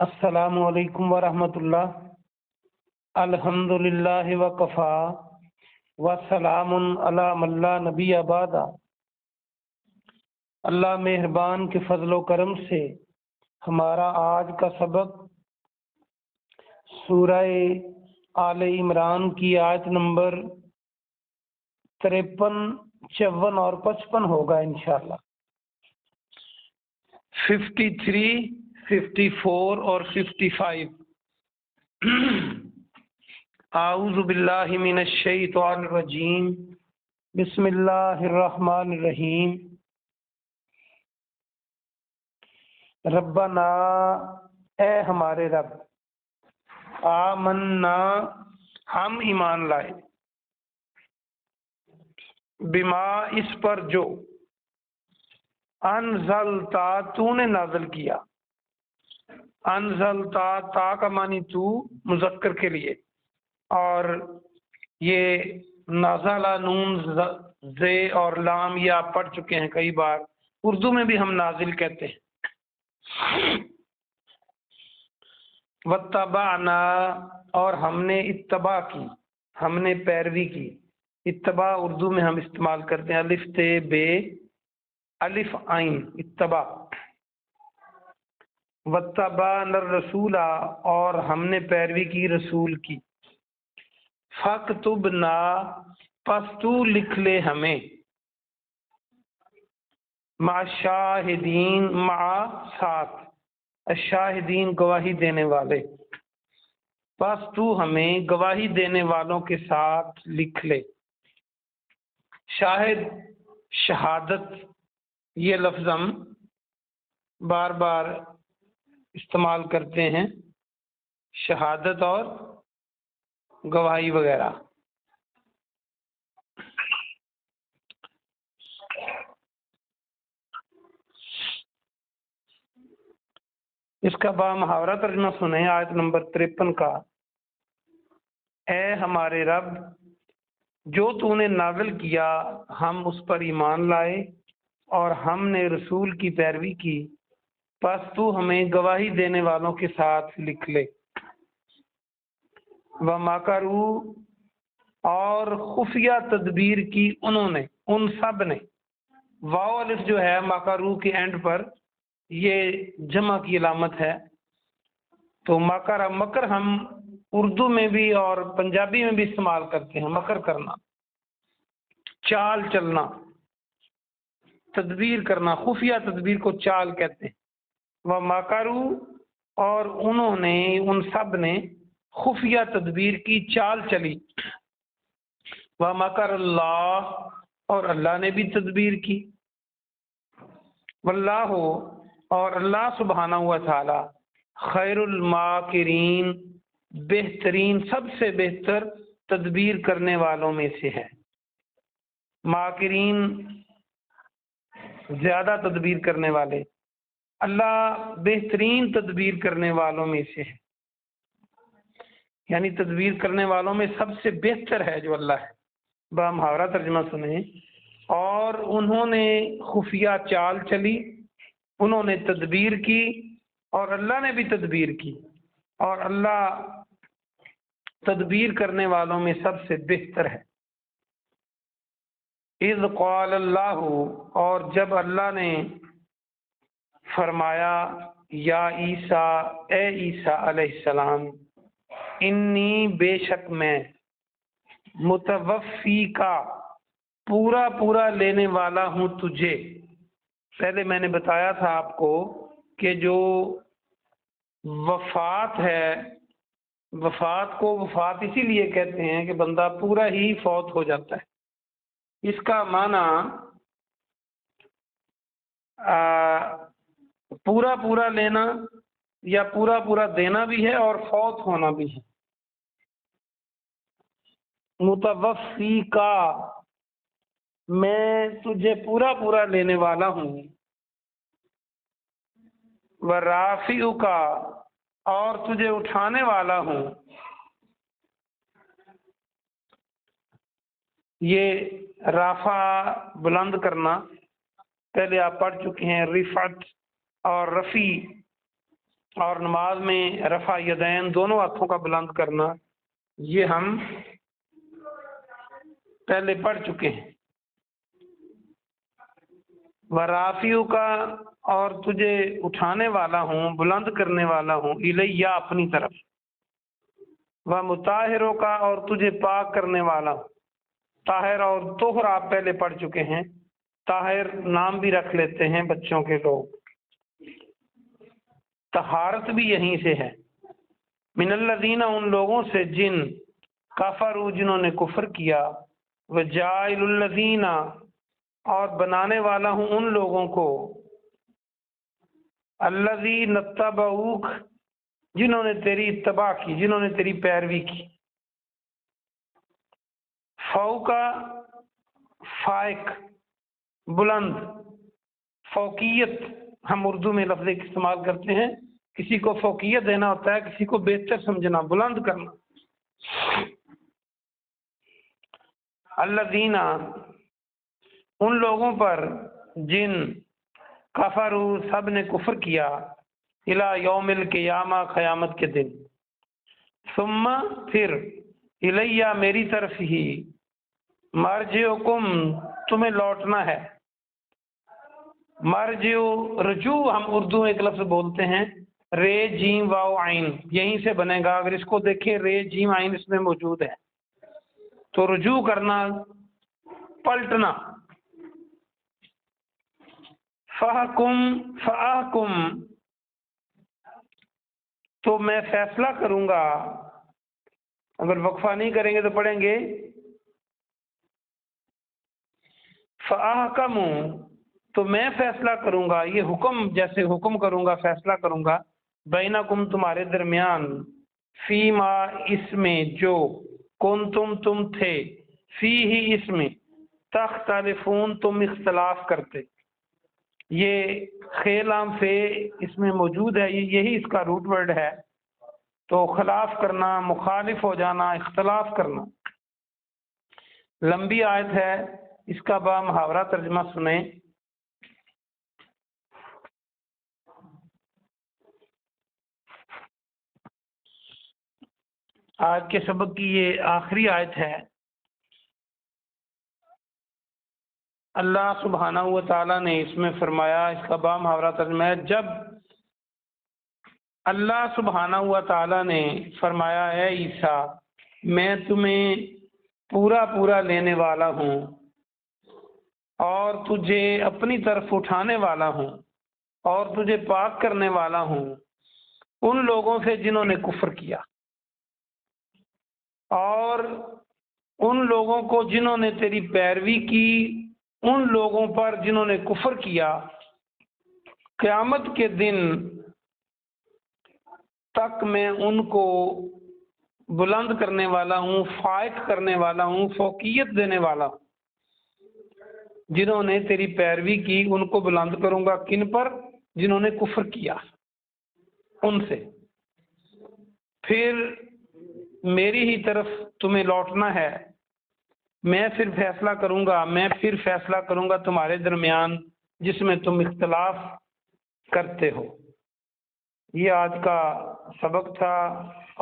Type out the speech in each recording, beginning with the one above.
السلام علیکم ورحمۃ اللہ۔ الحمدللہ وکفا وسلام علی من لا نبی بعد۔ اللہ مہربان کے فضل و کرم سے ہمارا آج کا سبق سورہ آل عمران کی آیت نمبر 53، 54 اور 55 ہوگا انشاءاللہ۔ 53، 54 اور 55۔ اعوذ باللہ من الشیطان الرجیم، بسم اللہ الرحمن الرحیم۔ ربنا، اے ہمارے رب، آمنا، ہم ایمان لائے، بما، اس پر جو، انزلتا، تو نے نازل کیا۔ انزلتا، تا کا معنی تو، مذکر کے لیے، اور یہ نازلہ، نون زے اور لام یہ آپ پڑھ چکے ہیں کئی بار، اردو میں بھی ہم نازل کہتے ہیں۔ واتبعنا، اور ہم نے اتباع کی، ہم نے پیروی کی۔ اتباع اردو میں ہم استعمال کرتے ہیں الف تے بے الف عین، اتباع۔ واتبعنا الرسول، اور ہم نے پیروی کی رسول کی۔ فاکتبنا، پس تو لکھ لے ہمیں، مع شاہدین، مع ساتھ، الشاہدین گواہی دینے والے، پس تو ہمیں گواہی دینے والوں کے ساتھ لکھ لے۔ شاہد، شہادت، یہ لفظ ہم بار بار استعمال کرتے ہیں، شہادت اور گواہی وغیرہ۔ اس کا با محاورہ ترجمہ سنیں آیت نمبر 53 کا۔ اے ہمارے رب، جو تو نے نازل کیا ہم اس پر ایمان لائے اور ہم نے رسول کی پیروی کی، پس تو ہمیں گواہی دینے والوں کے ساتھ لکھ لے۔ وَمَكَرُوا، اور خفیہ تدبیر کی انہوں نے، ان سب نے۔ واو الف جو ہے مکرو کے اینڈ پر، یہ جمع کی علامت ہے۔ تو مکر، مکر ہم اردو میں بھی اور پنجابی میں بھی استعمال کرتے ہیں، مکر کرنا، چال چلنا، تدبیر کرنا، خفیہ تدبیر کو چال کہتے ہیں۔ وَمَكَرُوا، اور انہوں نے، ان سب نے خفیہ تدبیر کی، چال چلی۔ وَمَكَرَ اللَّهُ، اور اللہ نے بھی تدبیر کی۔ واللہ، اور اللہ سبحانہ و تعالی، خیر الماکرین، بہترین، سب سے بہتر تدبیر کرنے والوں میں سے ہے۔ ماکرین، زیادہ تدبیر کرنے والے، اللہ بہترین تدبیر کرنے والوں میں سے ہے، یعنی تدبیر کرنے والوں میں سب سے بہتر ہے جو اللہ ہے۔ با محاورہ ترجمہ سنیں۔ اور انہوں نے خفیہ چال چلی، انہوں نے تدبیر کی، اور اللہ نے بھی تدبیر کی، اور اللہ تدبیر کرنے والوں میں سب سے بہتر ہے۔ اذ قال اللہ، اور جب اللہ نے فرمایا، یا عیسیٰ، اے عیسیٰ علیہ السلام، انی، بے شک میں، متوفی کا، پورا پورا لینے والا ہوں تجھے۔ پہلے میں نے بتایا تھا آپ کو کہ جو وفات ہے، وفات کو وفات اسی لیے کہتے ہیں کہ بندہ پورا ہی فوت ہو جاتا ہے۔ اس کا معنی پورا پورا لینا یا پورا پورا دینا بھی ہے اور فوت ہونا بھی ہے۔ متوفی کا، میں تجھے پورا پورا لینے والا ہوں۔ ورافع کا، اور تجھے اٹھانے والا ہوں۔ یہ رافع بلند کرنا پہلے آپ پڑھ چکے ہیں، رفعت اور رفیع اور نماز میں رفع یدین دونوں ہاتھوں کا بلند کرنا، یہ ہم پہلے پڑھ چکے ہیں۔ ورافیو کا، اور تجھے اٹھانے والا ہوں، بلند کرنے والا ہوں، الیہ اپنی طرف، و مطہروں کا، اور تجھے پاک کرنے والا ہوں۔ طاہر اور طہر آپ پہلے پڑھ چکے ہیں، طاہر نام بھی رکھ لیتے ہیں بچوں کے لوگ، طہارت بھی یہیں سے ہے۔ من الذین، ان لوگوں سے جن، کفروا جنہوں نے کفر کیا، وجاعل الذین، اور بنانے والا ہوں ان لوگوں کو، الذین اتبعوک، جنہوں نے تیری اتباع کی، جنہوں نے تیری پیروی کی۔ فوقا، فائق، بلند، فوقیت ہم اردو میں لفظ استعمال کرتے ہیں، کسی کو فوقیت دینا ہوتا ہے، کسی کو بہتر سمجھنا، بلند کرنا۔ الذین، ان لوگوں پر جن، کفروا سب نے کفر کیا، الی یوم القیامہ قیامت کے دن، ثم پھر، الیہ میری طرف ہی، مرجعکم تمہیں لوٹنا ہے۔ مرجع، رجوع ہم اردو میں ایک لفظ بولتے ہیں، رے جیم واو عین، یہیں سے بنے گا، اگر اس کو دیکھیں رے جیم عین اس میں موجود ہے تو رجوع کرنا، پلٹنا۔ فاحکم، تو میں فیصلہ کروں گا، اگر وقفہ نہیں کریں گے تو پڑھیں گے فاحکم، تو میں فیصلہ کروں گا، یہ حکم جیسے حکم کروں گا، فیصلہ کروں گا، بینکم تمہارے درمیان، فیما اس میں جو، کنتم تم تھے، فی ہی اس میں، تختلفون تم اختلاف کرتے۔ یہ خیلام فے اس میں موجود ہے، یہی اس کا روٹ ورڈ ہے، تو خلاف کرنا، مخالف ہو جانا، اختلاف کرنا۔ لمبی آیت ہے، اس کا با محاورہ ترجمہ سنیں۔ آج کے سبق کی یہ آخری آیت ہے۔ اللہ سبحانہ و تعالیٰ نے اس میں فرمایا، اس کا با محاورہ ترجمہ ہے، جب اللہ سبحانہ و تعالیٰ نے فرمایا ہے عیسیٰ میں تمہیں پورا پورا لینے والا ہوں اور تجھے اپنی طرف اٹھانے والا ہوں اور تجھے پاک کرنے والا ہوں ان لوگوں سے جنہوں نے کفر کیا، اور ان لوگوں کو جنہوں نے تیری پیروی کی، ان لوگوں پر جنہوں نے کفر کیا، قیامت کے دن تک میں ان کو بلند کرنے والا ہوں، فائق کرنے والا ہوں، فوقیت دینے والا ہوں۔ جنہوں نے تیری پیروی کی ان کو بلند کروں گا، کن پر؟ جنہوں نے کفر کیا ان سے۔ پھر میری ہی طرف تمہیں لوٹنا ہے، میں پھر فیصلہ کروں گا، میں پھر فیصلہ کروں گا تمہارے درمیان جس میں تم اختلاف کرتے ہو۔ یہ آج کا سبق تھا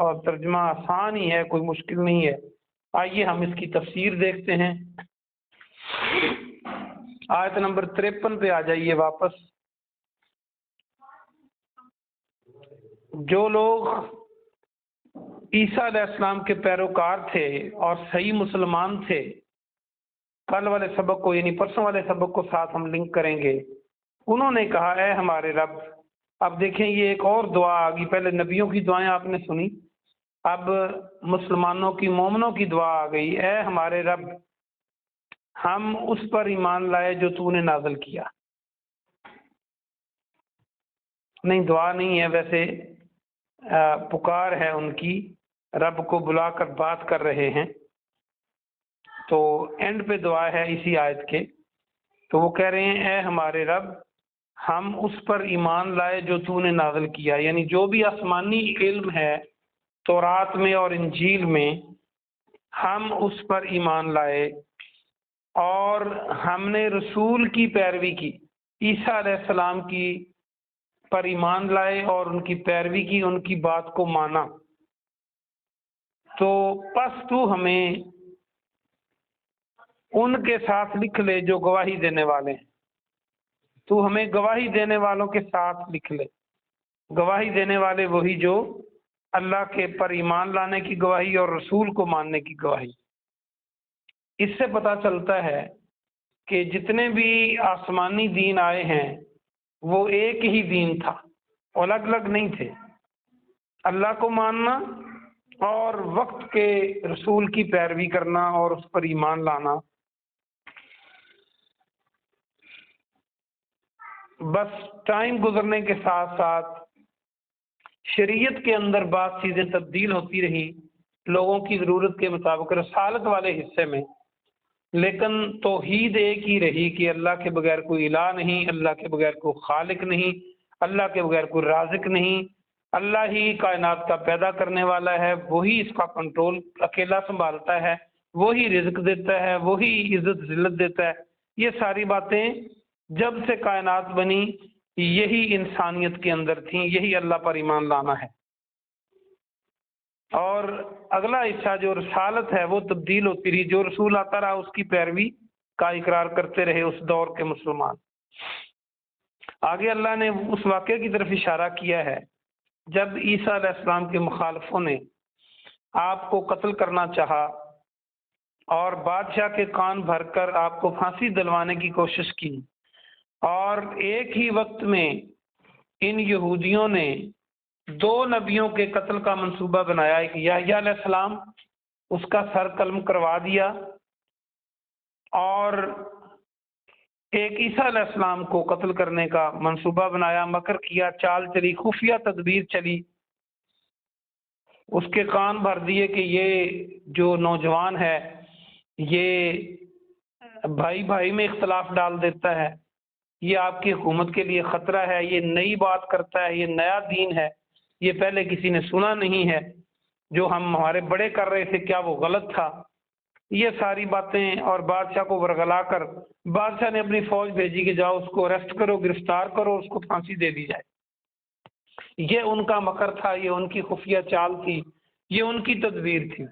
اور ترجمہ آسان ہی ہے، کوئی مشکل نہیں ہے۔ آئیے ہم اس کی تفسیر دیکھتے ہیں۔ آیت نمبر 53 پہ آ جائیے واپس۔ جو لوگ عیسیٰ علیہ السلام کے پیروکار تھے اور صحیح مسلمان تھے، کل والے سبق کو یعنی پرسوں والے سبق کو ساتھ ہم لنک کریں گے، انہوں نے کہا اے ہمارے رب۔ اب دیکھیں یہ ایک اور دعا آ گئی، پہلے نبیوں کی دعائیں آپ نے سنی، اب مسلمانوں کی، مومنوں کی دعا آ گئی، اے ہمارے رب ہم اس پر ایمان لائے جو تو نے نازل کیا۔ نہیں دعا نہیں ہے، ویسے پکار ہے ان کی، رب کو بلا کر بات کر رہے ہیں، تو اینڈ پہ دعا ہے اسی آیت کے۔ تو وہ کہہ رہے ہیں اے ہمارے رب ہم اس پر ایمان لائے جو تو نے نازل کیا، یعنی جو بھی آسمانی علم ہے تورات میں اور انجیل میں، ہم اس پر ایمان لائے اور ہم نے رسول کی پیروی کی، عیسیٰ علیہ السلام کی پر ایمان لائے اور ان کی پیروی کی، ان کی بات کو مانا، تو پس تو ہمیں ان کے ساتھ لکھ لے جو گواہی دینے والے ہیں، تو ہمیں گواہی دینے والوں کے ساتھ لکھ لے۔ گواہی دینے والے وہی جو اللہ کے پر ایمان لانے کی گواہی اور رسول کو ماننے کی گواہی۔ اس سے پتہ چلتا ہے کہ جتنے بھی آسمانی دین آئے ہیں وہ ایک ہی دین تھا، الگ الگ نہیں تھے۔ اللہ کو ماننا اور وقت کے رسول کی پیروی کرنا اور اس پر ایمان لانا۔ بس ٹائم گزرنے کے ساتھ ساتھ شریعت کے اندر بعض چیزیں تبدیل ہوتی رہی لوگوں کی ضرورت کے مطابق رسالت والے حصے میں، لیکن توحید ایک ہی رہی کہ اللہ کے بغیر کوئی الہ نہیں، اللہ کے بغیر کوئی خالق نہیں، اللہ کے بغیر کوئی رازق نہیں، اللہ ہی کائنات کا پیدا کرنے والا ہے، وہی اس کا کنٹرول اکیلا سنبھالتا ہے، وہی رزق دیتا ہے، وہی عزت ذلت دیتا ہے۔ یہ ساری باتیں جب سے کائنات بنی یہی انسانیت کے اندر تھیں، یہی اللہ پر ایمان لانا ہے۔ اور اگلا حصہ جو رسالت ہے وہ تبدیل ہوتی رہی، جو رسول آتا رہا اس کی پیروی کا اقرار کرتے رہے اس دور کے مسلمان۔ آگے اللہ نے اس واقعے کی طرف اشارہ کیا ہے جب عیسیٰ علیہ السلام کے مخالفوں نے آپ کو قتل کرنا چاہا اور بادشاہ کے کان بھر کر آپ کو پھانسی دلوانے کی کوشش کی، اور ایک ہی وقت میں ان یہودیوں نے دو نبیوں کے قتل کا منصوبہ بنایا، ایک یحییٰ علیہ السلام، اس کا سر قلم کروا دیا، اور ایک عیسیٰ علیہ السلام کو قتل کرنے کا منصوبہ بنایا، مکر کیا، چال چلی، خفیہ تدبیر چلی، اس کے کان بھر دیے کہ یہ جو نوجوان ہے یہ بھائی بھائی میں اختلاف ڈال دیتا ہے، یہ آپ کی حکومت کے لیے خطرہ ہے، یہ نئی بات کرتا ہے، یہ نیا دین ہے، یہ پہلے کسی نے سنا نہیں ہے، جو ہمارے بڑے کر رہے تھے کیا وہ غلط تھا، یہ ساری باتیں، اور بادشاہ کو ورغلا کر بادشاہ نے اپنی فوج بھیجی کہ جاؤ اس کو اریسٹ کرو، گرفتار کرو، اس کو پھانسی دے دی جائے۔ یہ ان کا مکر تھا، یہ ان کی خفیہ چال تھی، یہ ان کی تدبیر تھی۔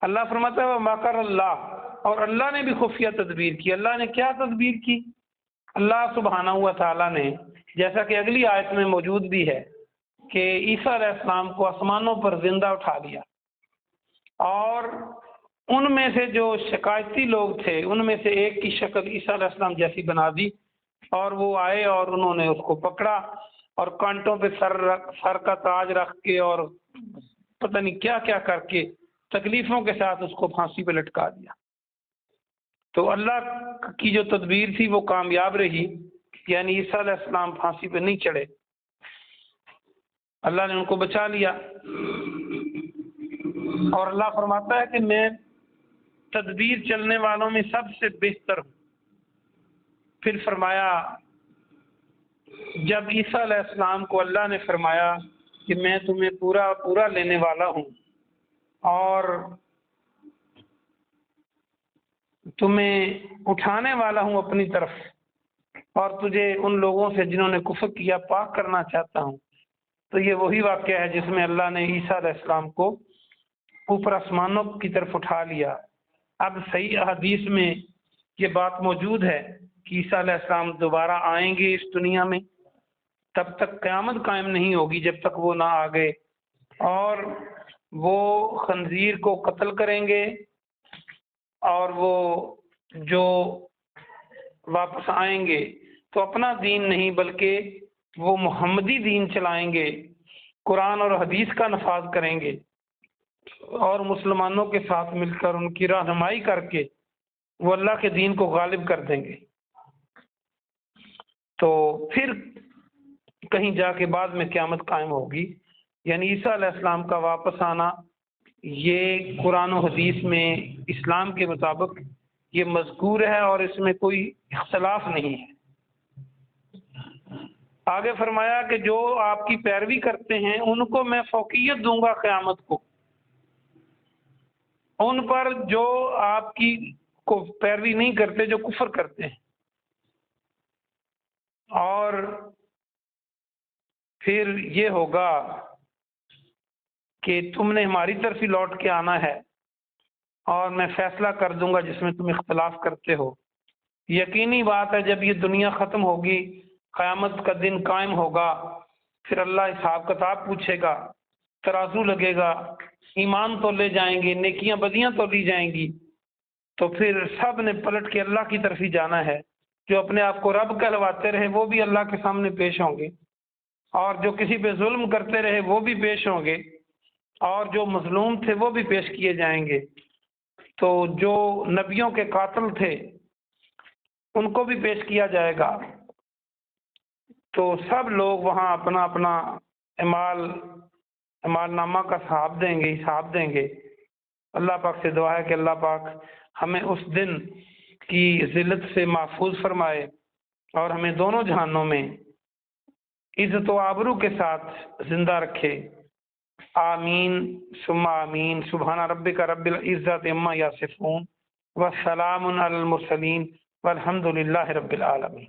اللہ فرماتا ہے مکر اللہ، اور اللہ نے بھی خفیہ تدبیر کی۔ اللہ نے کیا تدبیر کی؟ اللہ سبحانہ و تعالیٰ نے، جیسا کہ اگلی آیت میں موجود بھی ہے، کہ عیسیٰ علیہ السلام کو آسمانوں پر زندہ اٹھا لیا، اور ان میں سے جو شکایتی لوگ تھے ان میں سے ایک کی شکل عیسیٰ علیہ السلام جیسی بنا دی، اور وہ آئے اور انہوں نے اس کو پکڑا اور کانٹوں پہ سر کا تاج رکھ کے اور پتہ نہیں کیا کیا کر کے تکلیفوں کے ساتھ اس کو پھانسی پہ لٹکا دیا۔ تو اللہ کی جو تدبیر تھی وہ کامیاب رہی، یعنی عیسیٰ علیہ السلام پھانسی پہ نہیں چڑھے، اللہ نے ان کو بچا لیا۔ اور اللہ فرماتا ہے کہ میں تدبیر چلنے والوں میں سب سے بہتر ہوں۔ پھر فرمایا جب عیسیٰ علیہ السلام کو اللہ نے فرمایا کہ میں تمہیں پورا پورا لینے والا ہوں اور تمہیں اٹھانے والا ہوں اپنی طرف، اور تجھے ان لوگوں سے جنہوں نے کفر کیا پاک کرنا چاہتا ہوں، تو یہ وہی واقعہ ہے جس میں اللہ نے عیسیٰ علیہ السلام کو اوپر آسمانوں کی طرف اٹھا لیا۔ اب صحیح احادیث میں یہ بات موجود ہے کہ عیسیٰ علیہ السلام دوبارہ آئیں گے اس دنیا میں، تب تک قیامت قائم نہیں ہوگی جب تک وہ نہ آ گئے، اور وہ خنزیر کو قتل کریں گے، اور وہ جو واپس آئیں گے تو اپنا دین نہیں بلکہ وہ محمدی دین چلائیں گے، قرآن اور حدیث کا نفاذ کریں گے، اور مسلمانوں کے ساتھ مل کر ان کی رہنمائی کر کے وہ اللہ کے دین کو غالب کر دیں گے۔ تو پھر کہیں جا کے بعد میں قیامت قائم ہوگی، یعنی عیسیٰ علیہ السلام کا واپس آنا یہ قرآن و حدیث میں اسلام کے مطابق یہ مذکور ہے، اور اس میں کوئی اختلاف نہیں ہے۔ آگے فرمایا کہ جو آپ کی پیروی کرتے ہیں ان کو میں فوقیت دوں گا قیامت کو، ان پر جو آپ کی کو پیروی نہیں کرتے، جو کفر کرتے ہیں، اور پھر یہ ہوگا کہ تم نے ہماری طرف ہی لوٹ کے آنا ہے اور میں فیصلہ کر دوں گا جس میں تم اختلاف کرتے ہو۔ یقینی بات ہے جب یہ دنیا ختم ہوگی، قیامت کا دن قائم ہوگا، پھر اللہ حساب کتاب پوچھے گا، ترازو لگے گا، ایمان تولے جائیں گے، نیکیاں بدیاں تولی جائیں گی، تو پھر سب نے پلٹ کے اللہ کی طرف ہی جانا ہے۔ جو اپنے آپ کو رب کہلواتے رہے وہ بھی اللہ کے سامنے پیش ہوں گے، اور جو کسی پہ ظلم کرتے رہے وہ بھی پیش ہوں گے، اور جو مظلوم تھے وہ بھی پیش کیے جائیں گے۔ تو جو نبیوں کے قاتل تھے ان کو بھی پیش کیا جائے گا۔ تو سب لوگ وہاں اپنا اپنا اعمال نامہ کا حساب دیں گے۔ اللہ پاک سے دعا ہے کہ اللہ پاک ہمیں اس دن کی ذلت سے محفوظ فرمائے اور ہمیں دونوں جہانوں میں عزت و آبرو کے ساتھ زندہ رکھے۔ آمین ثم آمین۔ سبحان ربک رب العزت عما یصفون وسلام علی المرسلین والحمد للہ رب العالمین۔